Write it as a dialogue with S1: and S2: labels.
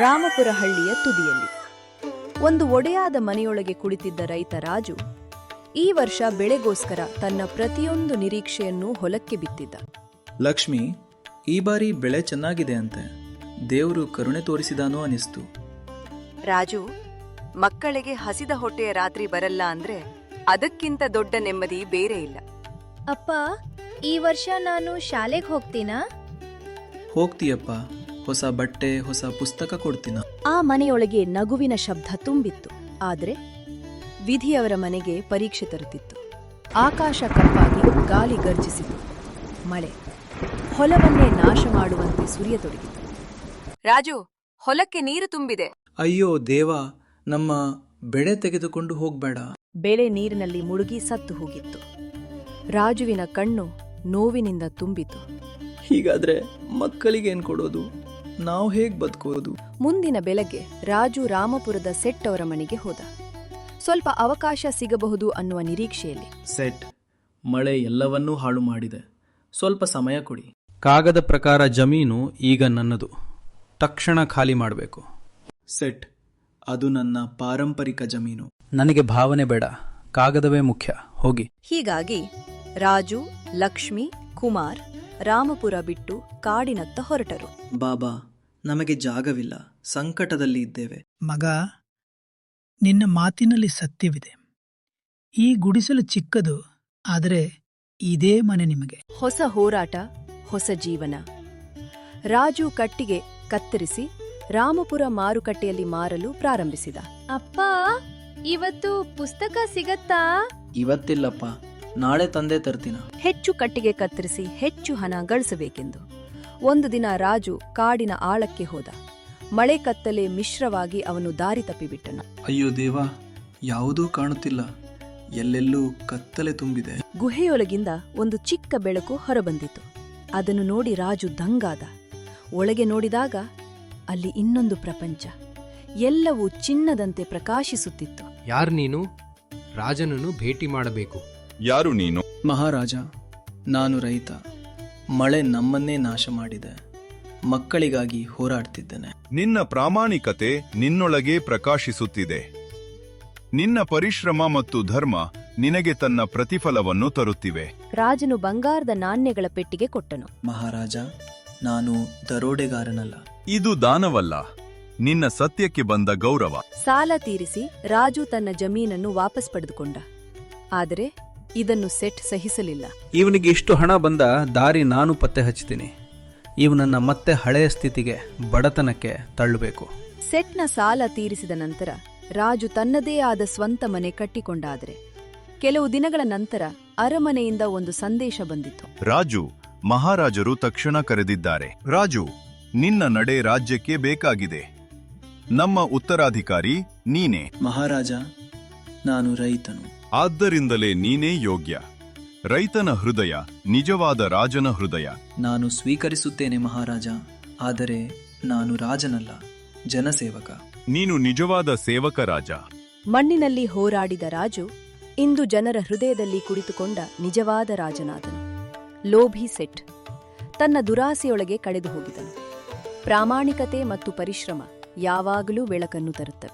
S1: ರಾಮಪುರ ಹಳ್ಳಿಯ ತುದಿಯಲ್ಲಿ ಒಂದು ಒಡೆಯಾದ ಮನೆಯೊಳಗೆ ಕುಳಿತಿದ್ದ ರೈತ ರಾಜು ಈ ವರ್ಷ ಬೆಳೆಗೋಸ್ಕರ ತನ್ನ ಪ್ರತಿಯೊಂದು ನಿರೀಕ್ಷೆಯನ್ನೂ ಹೊಲಕ್ಕೆ ಬಿತ್ತಿದ್ದ.
S2: ಲಕ್ಷ್ಮಿ, ಈ ಬಾರಿ ಬೆಳೆ ಚೆನ್ನಾಗಿದೆ ಅಂತೆ. ದೇವರು ಕರುಣೆ ತೋರಿಸಿದಾನೋ ಅನಿಸ್ತು.
S1: ರಾಜು, ಮಕ್ಕಳಿಗೆ ಹಸಿದ ಹೊಟ್ಟೆಯ ರಾತ್ರಿ ಬರಲ್ಲ ಅಂದ್ರೆ ಅದಕ್ಕಿಂತ ದೊಡ್ಡ ನೆಮ್ಮದಿ ಬೇರೆ ಇಲ್ಲ.
S3: ಅಪ್ಪ, ಈ ವರ್ಷ ನಾನು ಶಾಲೆಗೆ ಹೋಗ್ತೀನಾ?
S2: ಹೋಗ್ತೀಯಪ್ಪ, ಹೊಸ ಬಟ್ಟೆ ಹೊಸ ಪುಸ್ತಕ ಕೊಡ್ತೀನ.
S1: ಆ ಮನೆಯೊಳಗೆ ನಗುವಿನ ಶಬ್ದ ತುಂಬಿತ್ತು. ಆದ್ರೆ ವಿಧಿಯವರ ಮನೆಗೆ ಪರೀಕ್ಷೆ ತರುತ್ತಿತ್ತು. ಆಕಾಶ ಕಪ್ಪಾಗಿ ಗಾಳಿ ಗರ್ಜಿಸಿತು. ಮಳೆ ಹೊಲವನ್ನೇ ನಾಶ ಮಾಡುವಂತೆ ಸುರಿಯತೊಡಗಿತು. ರಾಜು, ಹೊಲಕ್ಕೆ ನೀರು ತುಂಬಿದೆ.
S2: ಅಯ್ಯೋ ದೇವ, ನಮ್ಮ ಬೆಳೆ ತೆಗೆದುಕೊಂಡು ಹೋಗ್ಬೇಡ.
S1: ಬೆಳೆ ನೀರಿನಲ್ಲಿ ಮುಳುಗಿ ಸತ್ತು ಹೋಗಿತ್ತು. ರಾಜುವಿನ ಕಣ್ಣು ನೋವಿನಿಂದ ತುಂಬಿತು.
S2: ಹೀಗಾದ್ರೆ ಮಕ್ಕಳಿಗೇನ್ ಕೊಡೋದು? ನಾವು ಹೇಗ್ ಬದುಕೋದು?
S1: ಮುಂದಿನ ಬೆಳಗ್ಗೆ ರಾಜು ರಾಮಪುರದ ಸೆಟ್ ಅವರ ಮನೆಗೆ ಹೋದ. ಸ್ವಲ್ಪ ಅವಕಾಶ ಸಿಗಬಹುದು ಅನ್ನುವ ನಿರೀಕ್ಷೆಯಲ್ಲಿ.
S2: ಸೆಟ್, ಮಳೆ ಎಲ್ಲವನ್ನೂ ಹಾಳು ಮಾಡಿದೆ. ಸ್ವಲ್ಪ ಸಮಯ ಕೊಡಿ.
S4: ಕಾಗದ ಪ್ರಕಾರ ಜಮೀನು ಈಗ ನನ್ನದು. ತಕ್ಷಣ ಖಾಲಿ ಮಾಡಬೇಕು.
S2: ಸೆಟ್, ಅದು ನನ್ನ ಪಾರಂಪರಿಕ ಜಮೀನು.
S4: ನನಗೆ ಭಾವನೆ ಬೇಡ, ಕಾಗದವೇ ಮುಖ್ಯ. ಹೋಗಿ.
S1: ಹೀಗಾಗಿ ರಾಜು, ಲಕ್ಷ್ಮಿ, ಕುಮಾರ್ ರಾಮಪುರ ಬಿಟ್ಟು ಕಾಡಿನತ್ತ ಹೊರಟರು.
S2: ಬಾಬಾ, ನಮಗೆ ಜಾಗವಿಲ್ಲ, ಸಂಕಟದಲ್ಲಿ ಇದ್ದೇವೆ.
S5: ಮಗ, ನಿನ್ನ ಮಾತಿನಲ್ಲಿ ಸತ್ಯವಿದೆ. ಈ ಗುಡಿಸಲು ಚಿಕ್ಕದು, ಆದರೆ ಇದೇ ಮನೆ ನಿಮಗೆ.
S1: ಹೊಸ ಹೋರಾಟ, ಹೊಸ ಜೀವನ. ರಾಜು ಕಟ್ಟಿಗೆ ಕತ್ತರಿಸಿ ರಾಮಪುರ ಮಾರುಕಟ್ಟೆಯಲ್ಲಿ ಮಾರಲು ಪ್ರಾರಂಭಿಸಿದ.
S3: ಅಪ್ಪ, ಇವತ್ತು ಪುಸ್ತಕ ಸಿಗತ್ತಾ?
S2: ಇವತ್ತಿಲ್ಲಪ್ಪ, ನಾಳೆ ತಂದೆ ತರ್ತೀನ.
S1: ಹೆಚ್ಚು ಕಟ್ಟಿಗೆ ಕತ್ತರಿಸಿ ಹೆಚ್ಚು ಹಣ ಗಳಿಸಬೇಕೆಂದು ಒಂದು ದಿನ ರಾಜು ಕಾಡಿನ ಆಳಕ್ಕೆ ಹೋದ. ಮಳೆ ಕತ್ತಲೆ ಮಿಶ್ರವಾಗಿ ಅವನು ದಾರಿ ತಪ್ಪಿಬಿಟ್ಟನ.
S2: ಅಯ್ಯೋ ದೇವ, ಯಾವುದೂ ಕಾಣುತ್ತಿಲ್ಲ. ಎಲ್ಲೆಲ್ಲೂ ಕತ್ತಲೆ ತುಂಬಿದೆ.
S1: ಗುಹೆಯೊಳಗಿಂದ ಒಂದು ಚಿಕ್ಕ ಬೆಳಕು ಹೊರಬಂದಿತು. ಅದನ್ನು ನೋಡಿ ರಾಜು ದಂಗಾದ. ಒಳಗೆ ನೋಡಿದಾಗ ಅಲ್ಲಿ ಇನ್ನೊಂದು ಪ್ರಪಂಚ. ಎಲ್ಲವೂ ಚಿನ್ನದಂತೆ ಪ್ರಕಾಶಿಸುತ್ತಿತ್ತು.
S6: ಯಾರು ನೀನು? ರಾಜನನ್ನು ಭೇಟಿ ಮಾಡಬೇಕು.
S7: ಯಾರು ನೀನು?
S2: ಮಹಾರಾಜ, ನಾನು ರೈತ. ಮಳೆ ನಮ್ಮನ್ನೇ ನಾಶ ಮಾಡಿದೆ. ಮಕ್ಕಳಿಗಾಗಿ ಹೋರಾಡ್ತಿದ್ದೇನೆ.
S7: ನಿನ್ನ ಪ್ರಾಮಾಣಿಕತೆ ನಿನ್ನೊಳಗೆ ಪ್ರಕಾಶಿಸುತ್ತಿದೆ. ನಿನ್ನ ಪರಿಶ್ರಮ ಮತ್ತು ಧರ್ಮ ನಿನಗೆ ತನ್ನ ಪ್ರತಿಫಲವನ್ನು ತರುತ್ತಿವೆ.
S1: ರಾಜನು ಬಂಗಾರದ ನಾಣ್ಯಗಳ ಪೆಟ್ಟಿಗೆ ಕೊಟ್ಟನು.
S2: ಮಹಾರಾಜ, ನಾನು ದರೋಡೆಗಾರನಲ್ಲ.
S7: ಇದು ದಾನವಲ್ಲ, ನಿನ್ನ ಸತ್ಯಕ್ಕೆ ಬಂದ ಗೌರವ.
S1: ಸಾಲ ತೀರಿಸಿ ರಾಜು ತನ್ನ ಜಮೀನನ್ನು ವಾಪಸ್ ಪಡೆದುಕೊಂಡ. ಆದರೆ ಇದನ್ನು ಸೆಟ್ ಸಹಿಸಲಿಲ್ಲ.
S4: ಇವನಿಗೆ ಇಷ್ಟು ಹಣ ಬಂದ ದಾರಿ ನಾನು ಪತ್ತೆ ಹಚ್ತೀನಿ. ಇವನನ್ನ ಮತ್ತೆ ಹಳೆಯ ಸ್ಥಿತಿಗೆ, ಬಡತನಕ್ಕೆ ತಳ್ಳಬೇಕು.
S1: ಸೆಟ್ನ ಸಾಲ ತೀರಿಸಿದ ನಂತರ ರಾಜು ತನ್ನದೇ ಆದ ಸ್ವಂತ ಮನೆ ಕಟ್ಟಿಕೊಂಡಾದರೆ ಕೆಲವು ದಿನಗಳ ನಂತರ ಅರಮನೆಯಿಂದ ಒಂದು ಸಂದೇಶ ಬಂದಿತು.
S7: ರಾಜು, ಮಹಾರಾಜರು ತಕ್ಷಣ ಕರೆದಿದ್ದಾರೆ. ರಾಜು, ನಿನ್ನ ನಡೆ ರಾಜ್ಯಕ್ಕೆ ಬೇಕಾಗಿದೆ. ನಮ್ಮ ಉತ್ತರಾಧಿಕಾರಿ ನೀನೇ.
S2: ಮಹಾರಾಜ, ನಾನು ರೈತನು.
S7: ಆದ್ದರಿಂದಲೇ ನೀನೇ ಯೋಗ್ಯ. ರೈತನ ಹೃದಯ ನಿಜವಾದ ರಾಜನ ಹೃದಯ.
S2: ನಾನು ಸ್ವೀಕರಿಸುತ್ತೇನೆ ಮಹಾರಾಜ. ಆದರೆ ನಾನು ರಾಜನಲ್ಲ, ಜನಸೇವಕ.
S7: ನೀನು ನಿಜವಾದ ಸೇವಕ ರಾಜ.
S1: ಮಣ್ಣಿನಲ್ಲಿ ಹೋರಾಡಿದ ರಾಜು ಇಂದು ಜನರ ಹೃದಯದಲ್ಲಿ ಕುಳಿತುಕೊಂಡ ನಿಜವಾದ ರಾಜನಾದನು. ಲೋಭಿ ಸೆಟ್ ತನ್ನ ದುರಾಸೆಯೊಳಗೆ ಕಳೆದು ಹೋಗಿದನು. ಪ್ರಾಮಾಣಿಕತೆ ಮತ್ತು ಪರಿಶ್ರಮ ಯಾವಾಗಲೂ ಬೆಳಕನ್ನು ತರುತ್ತವೆ.